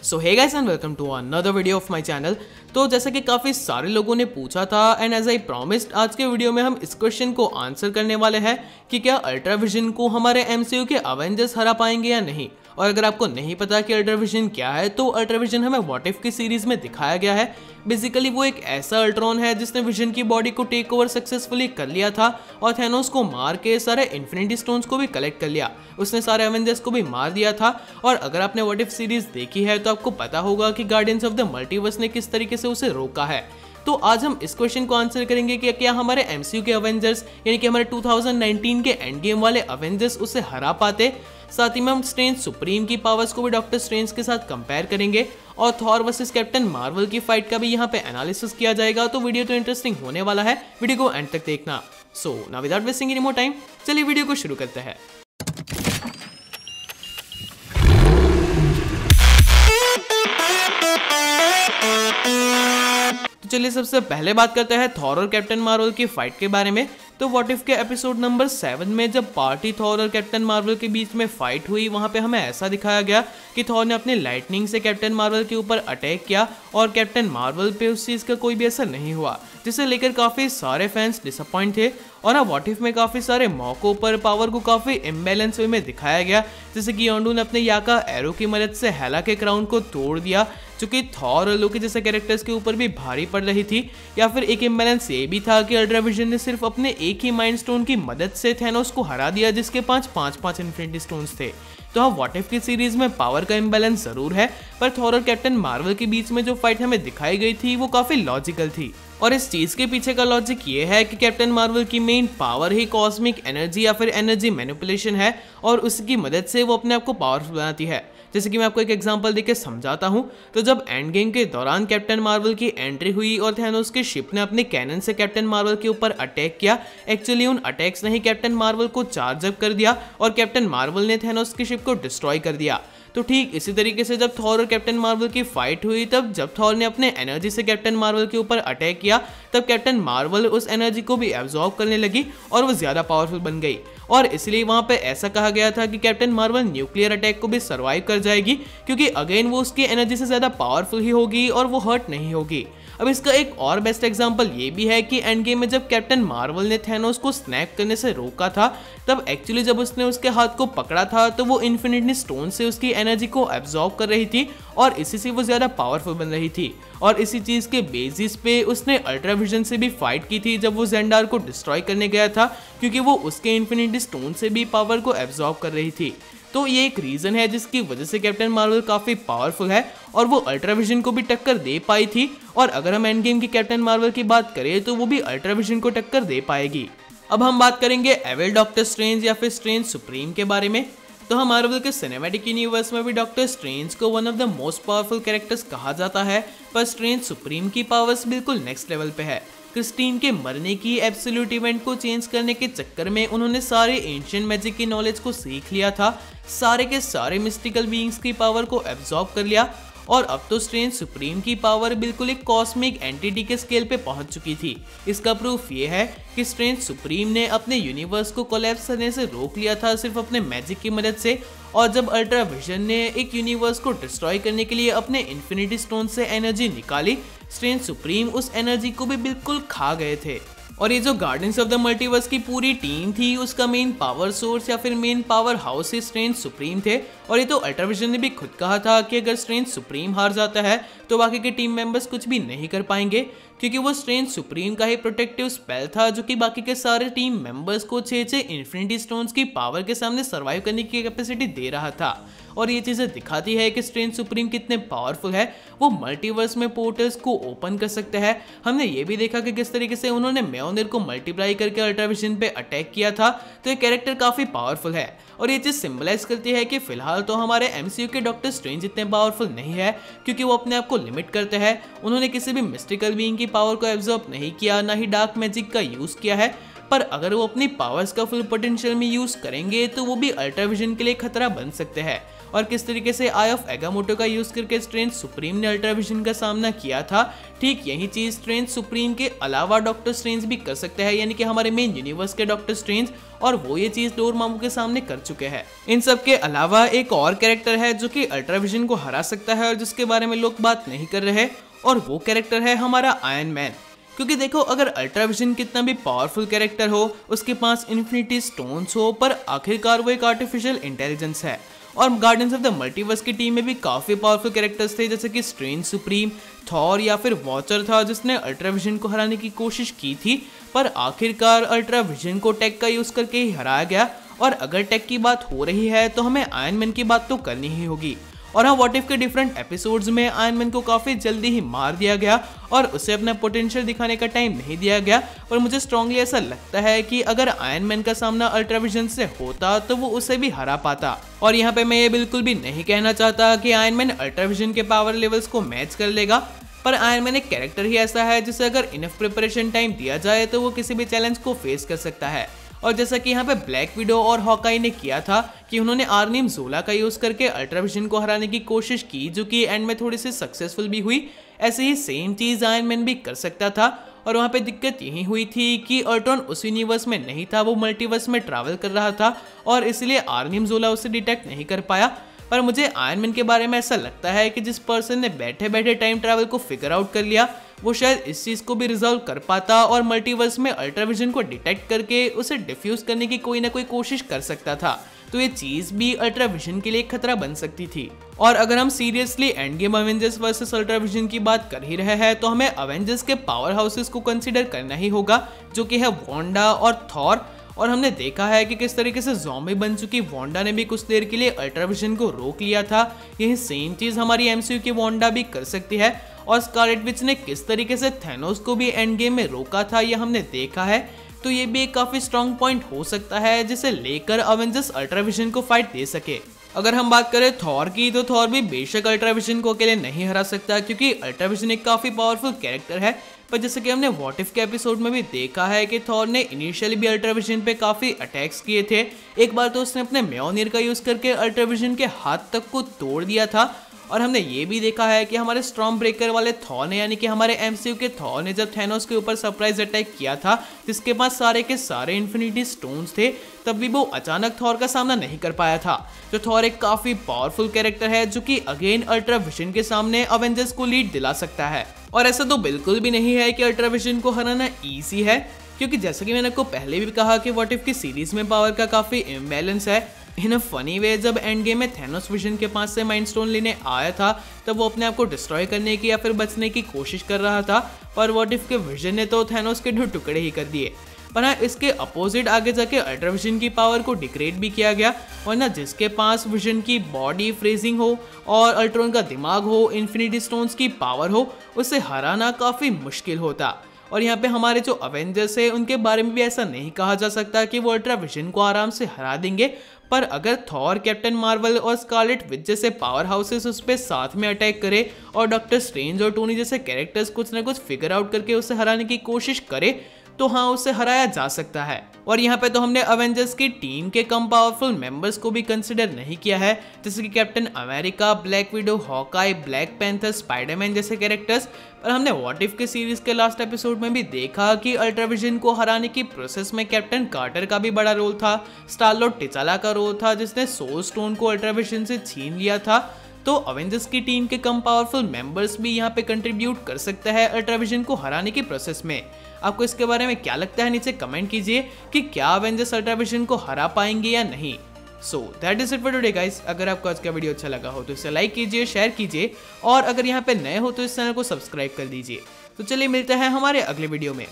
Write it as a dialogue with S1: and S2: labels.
S1: So hey guys and welcome to another video of my channel. तो जैसा कि काफ़ी सारे लोगों ने पूछा था एंड एज आई प्रॉमिस्ड, आज के वीडियो में हम इस क्वेश्चन को आंसर करने वाले हैं कि क्या अल्ट्रा विजन को हमारे एमसीयू के अवेंजर्स हरा पाएंगे या नहीं। और अगर आपको नहीं पता कि अल्ट्रा विजन क्या है, तो अल्ट्रा विजन हमें व्हाट इफ की सीरीज में दिखाया गया है। बेसिकली वो एक ऐसा अल्ट्रॉन है जिसने विजन की बॉडी को टेक ओवर सक्सेसफुली कर लिया था और थैनोस को मार के सारे इन्फिनिटी स्टोन्स को भी कलेक्ट कर लिया। उसने सारे एवेंजर्स को भी मार दिया था। और अगर आपने व्हाट इफ सीरीज देखी है तो आपको पता होगा कि गार्डियंस ऑफ द मल्टीवर्स ने किस तरीके से उसे रोका है। तो आज हम इस क्वेश्चन को आंसर करेंगे कि क्या हमारे एमसीयू के अवेंजर्स यानी कि हमारे 2019 के एंड गेम वाले अवेंजर्स उसे हरा पाते। साथ ही में हम स्ट्रेंज सुप्रीम की पावर्स को भी डॉक्टर स्ट्रेंज के साथ कंपेयर करेंगे और थॉर वर्सेस कैप्टन मार्वल की फाइट का भी यहाँ पे एनालिसिस किया जाएगा। तो वीडियो तो इंटरेस्टिंग होने वाला है, वीडियो को एंड तक देखना। So now without wasting any more time, चलिए वीडियो को शुरू करते हैं। तो चलिए सबसे पहले बात करते हैं थॉर और कैप्टन मार्वल की फाइट के बारे में। तो व्हाट इफ के एपिसोड नंबर 7 में जब पार्टी थॉर और कैप्टन मार्वल के बीच में फाइट हुई, वहां पे हमें ऐसा दिखाया गया कि थॉर ने अपने लाइटनिंग से कैप्टन मार्वल के ऊपर अटैक किया और कैप्टन मार्वल पे उस चीज का कोई भी असर नहीं हुआ, जिसे लेकर काफी सारे फैंस डिसअपॉइंट थे। और अब व्हाट इफ में काफी सारे मौकों पर पावर को काफी इम्बैलेंस वे में दिखाया गया, जैसे कि योंडू ने अपने याका एरो की मदद से हेला के क्राउन को तोड़ दिया, जो कि थॉर और लोकी जैसे कैरेक्टर्स के ऊपर भी भारी पड़ रही थी। या फिर एक इम्बैलेंस ये भी था कि अल्ट्रा विजन ने सिर्फ अपने एक ही माइंड स्टोन की मदद से थैनोस को हरा दिया, जिसके पास 5 इन्फिनिटी स्टोन्स थे। तो हाँ, व्हाट इफ की सीरीज में पावर का इम्बैलेंस जरूर है, पर थॉर और कैप्टन मार्वल के बीच में जो फाइट हमें दिखाई गई थी वो काफी लॉजिकल थी। और इस चीज के पीछे का लॉजिक ये है कि कैप्टन मार्वल की मेन पावर ही कॉस्मिक एनर्जी या फिर एनर्जी मैनिपुलेशन है और उसकी मदद से वो अपने आप को पावरफुल बनाती है। जैसे कि मैं आपको एक एग्जांपल देके समझाता हूं। तो जब एंड गेम के दौरान कैप्टन मार्वल की एंट्री हुई और थैनोस के शिप ने अपने कैनन से कैप्टन मार्वल के ऊपर अटैक किया, एक्चुअली उन अटैक्स ने ही कैप्टन मार्वल को चार्ज अप कर दिया और कैप्टन मार्वल ने थैनोस की शिप को डिस्ट्रॉय कर दिया। तो ठीक इसी तरीके से जब थॉर और कैप्टन मार्वल की फाइट हुई, तब जब थॉर ने अपने एनर्जी से कैप्टन मार्वल के ऊपर अटैक किया, तब कैप्टन मार्वल उस एनर्जी को भी एब्जॉर्ब करने लगी और वो ज्यादा पावरफुल बन गई। और इसलिए वहां पे ऐसा कहा गया था कि कैप्टन मार्वल न्यूक्लियर अटैक को भी सरवाइव कर जाएगी, क्योंकि अगेन वो उसकी एनर्जी से ज्यादा पावरफुल ही होगी और वो हर्ट नहीं होगी। अब इसका एक और बेस्ट एग्जांपल ये भी है कि एंड गेम में जब कैप्टन मार्वल ने थैनोस को स्नैप करने से रोका था, तब एक्चुअली जब उसने उसके हाथ को पकड़ा था तो वो इन्फिनिटी स्टोन से उसकी एनर्जी को एब्जॉर्ब कर रही थी और इसी से वो ज्यादा पावरफुल बन रही थी। और इसी चीज के बेसिस पे उसने अल्ट्रा विजन से भी फाइट की थी जब वो जेंडार को डिस्ट्रॉय करने गया था, क्योंकि वो उसके इन्फिनिटी स्टोन से भी पावर को एब्जॉर्ब कर रही थी। तो ये एक रीजन है जिसकी वजह से कैप्टन मार्वल काफी पावरफुल है और वो अल्ट्रा विजन को भी टक्कर दे पाई थी। और अगर हम एंड गेम की कैप्टन मार्वल की बात करें तो वो भी अल्ट्रा विजन को टक्कर दे पाएगी। अब हम बात करेंगे एविल डॉक्टर स्ट्रेंज या फिर स्ट्रेंज सुप्रीम के बारे में। तो हम मार्वल के सिनेमैटिक यूनिवर्स में भी डॉक्टर स्ट्रेंज को one of the most powerful characters कहा जाता है, पर स्ट्रेंज सुप्रीम की पावर्स बिल्कुल नेक्स्ट लेवल पे है। क्रिस्टीन के मरने की एब्सोल्यूट इवेंट को चेंज करने के चक्कर में उन्होंने सारे एंशिएंट मैजिक की नॉलेज को सीख लिया था, सारे के सारे मिस्टिकल बीइंग्स की पावर को एब्जॉर्ब कर लिया और अब तो स्ट्रेंज सुप्रीम की पावर बिल्कुल एक कॉस्मिक एंटिटी के स्केल पे पहुंच चुकी थी। इसका प्रूफ ये है कि स्ट्रेंज सुप्रीम ने अपने यूनिवर्स को कोलैप्स करने से रोक लिया था सिर्फ अपने मैजिक की मदद से। और जब अल्ट्रा विजन ने एक यूनिवर्स को डिस्ट्रॉय करने के लिए अपने इन्फिनिटी स्टोन से एनर्जी निकाली, स्ट्रेंज सुप्रीम उस एनर्जी को भी बिल्कुल खा गए थे। और ये जो गार्डियंस ऑफ द मल्टीवर्स की पूरी टीम थी, उसका मेन पावर सोर्स या फिर मेन पावर हाउस ही स्ट्रेंज सुप्रीम थे। और ये तो अल्ट्रा विजन ने भी खुद कहा था कि अगर स्ट्रेंज सुप्रीम हार जाता है तो बाकी के टीम मेंबर्स कुछ भी नहीं कर पाएंगे, क्योंकि वो स्ट्रेंज सुप्रीम का ही प्रोटेक्टिव स्पेल था जो कि बाकी के सारे टीम मेंबर्स को 6 इन्फिनिटी स्टोन्स की पावर के सामने सर्वाइव करने की कैपेसिटी दे रहा था। और ये चीजें दिखाती है कि स्ट्रेंज सुप्रीम कितने पावरफुल है। वो मल्टीवर्स में पोर्टल्स को ओपन कर सकते हैं। हमने ये भी देखा कि किस तरीके से उन्होंने म्योनिर को मल्टीप्लाई करके अल्ट्रा विजन पे अटैक किया था। तो ये कैरेक्टर काफी पावरफुल है और ये चीज सिंबलाइज करती है कि फिलहाल तो हमारे एमसीयू के डॉक्टर स्ट्रेंज इतने पावरफुल नहीं है, क्योंकि वो अपने आप को लिमिट करते हैं। उन्होंने किसी भी मिस्टिकल बीइंग की पावर को एब्जॉर्ब नहीं किया, ना ही डार्क मैजिक का यूज किया है। पर अगर वो अपनी पावर्स का फुल पोटेंशियल में यूज करेंगे तो वो भी अल्ट्रा विजन के लिए खतरा बन सकते हैं। और किस तरीके से आई ऑफ एगामोटो का यूज करके स्ट्रेंज सुप्रीम ने अल्ट्राविजन का सामना किया था, ठीक यही चीज स्ट्रेंज सुप्रीम के अलावा डॉक्टर स्ट्रेंज भी कर सकते हैं, यानी कि हमारे मेन यूनिवर्स के डॉक्टर स्ट्रेंज, और वो ये चीज डोरमामू के सामने कर चुके हैं। इन सब के अलावा एक और कैरेक्टर है जो कि अल्ट्राविजन को हरा सकता है और जिसके बारे में लोग बात नहीं कर रहे, और वो कैरेक्टर है हमारा आयरन मैन। क्योंकि देखो, अगर अल्ट्राविजन कितना भी पावरफुल कैरेक्टर हो, उसके पास इन्फिनिटी स्टोन्स हो, पर आखिरकार वो एक आर्टिफिशियल इंटेलिजेंस है। और गार्डियंस ऑफ द मल्टीवर्स की टीम में भी काफी पावरफुल कैरेक्टर्स थे, जैसे कि स्ट्रेंज सुप्रीम, थॉर या फिर वॉचर था जिसने अल्ट्राविजन को हराने की कोशिश की थी, पर आखिरकार अल्ट्राविजन को टेक का यूज करके ही हराया गया। और अगर टेक की बात हो रही है तो हमें आयरन मैन की बात तो करनी ही होगी। और हाँ, व्हाट इफ के डिफरेंट एपिसोड्स में आयरन मैन को काफी जल्दी ही मार दिया गया और उसे अपना पोटेंशियल दिखाने का टाइम नहीं दिया गया। पर मुझे स्ट्रांगली ऐसा लगता है कि अगर आयरन मैन का सामना अल्ट्राविजन से होता तो वो उसे भी हरा पाता। और यहाँ पे मैं ये बिल्कुल भी नहीं कहना चाहता कि आयरन मैन अल्ट्राविजन के पावर लेवल्स को मैच कर लेगा, पर आयरन मैन एक कैरेक्टर ही ऐसा है जिसे अगर इनफ प्रिपरेशन टाइम दिया जाए तो वो किसी भी चैलेंज को फेस कर सकता है। और जैसा कि यहाँ पे ब्लैक विडो और हॉकाई ने किया था कि उन्होंने आर्निम जोला का यूज करके अल्ट्राविजन को हराने की कोशिश की, जो कि एंड में थोड़ी सी सक्सेसफुल भी हुई, ऐसे ही सेम चीज आयरन मैन भी कर सकता था। और वहाँ पे दिक्कत यही हुई थी कि अल्ट्रॉन उस यूनिवर्स में नहीं था, वो मल्टीवर्स में ट्रैवल कर रहा था और इसलिए आर्निम जोला उसे डिटेक्ट नहीं कर पाया। पर मुझे आयरन मैन के बारे में ऐसा लगता है कि जिस पर्सन ने बैठे बैठे टाइम ट्रैवल को फिगर आउट कर लिया, वो शायद इस चीज को भी रिजॉल्व कर पाता और मल्टीवर्स में अल्ट्राविजन को डिटेक्ट करके उसे डिफ्यूज करने की कोई ना कोई कोशिश कर सकता था। तो ये चीज भी अल्ट्राविजन के लिए एक खतरा बन सकती थी। और अगर हम seriously Endgame Avengers versus अल्ट्राविजन की बात कर ही रहे हैं तो हमें अवेंजर्स के पावर हाउसेस को कंसिडर करना ही होगा, जो कि है वांडा और थॉर। और हमने देखा है कि किस तरीके से ज़ॉम्बी बन चुकी वांडा ने भी कुछ देर के लिए अल्ट्राविजन को रोक लिया था। यही सेम चीज हमारी एमसीयू की वांडा भी कर सकती है। और स्कारलेट विच ने किस तरीके से थैनोस को भी एंड गेम में रोका था, यह हमने देखा है। तो ये भी एक काफी स्ट्रॉन्ग पॉइंट हो सकता है जिसे लेकर अवेंजर्स अल्ट्राविजन को फाइट दे सके। अगर हम बात करें थॉर की, तो थॉर भी बेशक अल्ट्राविजन को अकेले नहीं हरा सकता, क्योंकि अल्ट्राविजन एक काफी पावरफुल कैरेक्टर है। पर जैसे कि हमने व्हाट इफ के एपिसोड में भी देखा है कि थॉर ने इनिशियली भी अल्ट्राविजन पे काफी अटैक्स किए थे। एक बार तो उसने अपने म्योनिर का यूज करके अल्ट्राविजन के हाथ तक को तोड़ दिया था। और हमने ये भी देखा है कि हमारे स्टॉर्म ब्रेकर वाले थॉर ने, यानी कि हमारे एमसीयू के थॉर ने जब थैनोस के ऊपर सरप्राइज अटैक किया था, जिसके पास सारे के सारे इन्फिनिटी स्टोन्स थे, तब भी वो अचानक थॉर का सामना नहीं कर पाया था। तो थॉर एक काफी पावरफुल कैरेक्टर है जो कि अगेन अल्ट्राविजन के सामने अवेंजर्स को लीड दिला सकता है। और ऐसा तो बिल्कुल भी नहीं है कि अल्ट्राविजन को हराना ईजी है, क्योंकि जैसा कि मैंने आपको पहले भी कहा कि व्हाट इफ की सीरीज में पावर का काफी इम्बैलेंस है। इन अ फनी वे, जब एंड गेम में थैनोस विजन के पास से माइंड स्टोन लेने आया था, तब वो अपने आप को डिस्ट्रॉय करने की या फिर बचने की कोशिश कर रहा था, पर व्हाट इफ के विजन ने तो थैनोस के 2 टुकड़े ही कर दिए। पर हाँ, इसके अपोजिट आगे जाके अल्ट्राविजन की पावर को डिग्रेड भी किया गया, वरना जिसके पास विजन की बॉडी फ्रीजिंग हो और अल्ट्रॉन का दिमाग हो, इन्फिनिटी स्टोन्स की पावर हो, उसे हराना काफी मुश्किल होता। और यहाँ पे हमारे जो अवेंजर्स है उनके बारे में भी ऐसा नहीं कहा जा सकता कि वो अल्ट्राविजन को आराम से हरा देंगे। पर अगर थॉर, कैप्टन मार्वल और स्कारलेट विच जैसे पावर हाउसेस उस पर साथ में अटैक करे और डॉक्टर स्ट्रेंज और टोनी जैसे कैरेक्टर्स कुछ ना कुछ फिगर आउट करके उसे हराने की कोशिश करे, तो हाँ, उसे हराया जा सकता है। और यहाँ पे तो हमने अवेंजर्स की टीम के कम पावरफुल मेंबर्स को भी कंसिडर नहीं किया है, जैसे कि captain America, black window, Hawkeye, black panther, Spiderman जैसे कैरेक्टर्स। पर हमने व्हाट इफ के सीरीज के लास्ट एपिसोड में भी देखा कि अल्ट्राविजन को हराने की प्रोसेस में कैप्टन कार्टर का भी बड़ा रोल था, स्टार-लॉर्ड टिचाला का रोल था जिसने सोल स्टोन को अल्ट्राविजन से छीन लिया था। तो अवेंजर्स की टीम के कम पावरफुल मेंबर्स भी यहाँ पे कंट्रीब्यूट कर सकते हैं अल्ट्राविजन को हराने की प्रोसेस में। आपको इसके बारे में क्या लगता है, नीचे कमेंट कीजिए कि क्या अवेंजर्स अल्ट्राविजन को हरा पाएंगे या नहीं। So that is it for today guys. अगर आपको आज का वीडियो अच्छा लगा हो तो इसे लाइक कीजिए, शेयर कीजिए, और अगर यहाँ पे नए हो तो इस चैनल को सब्सक्राइब कर दीजिए। तो चलिए मिलते हैं हमारे अगले वीडियो में।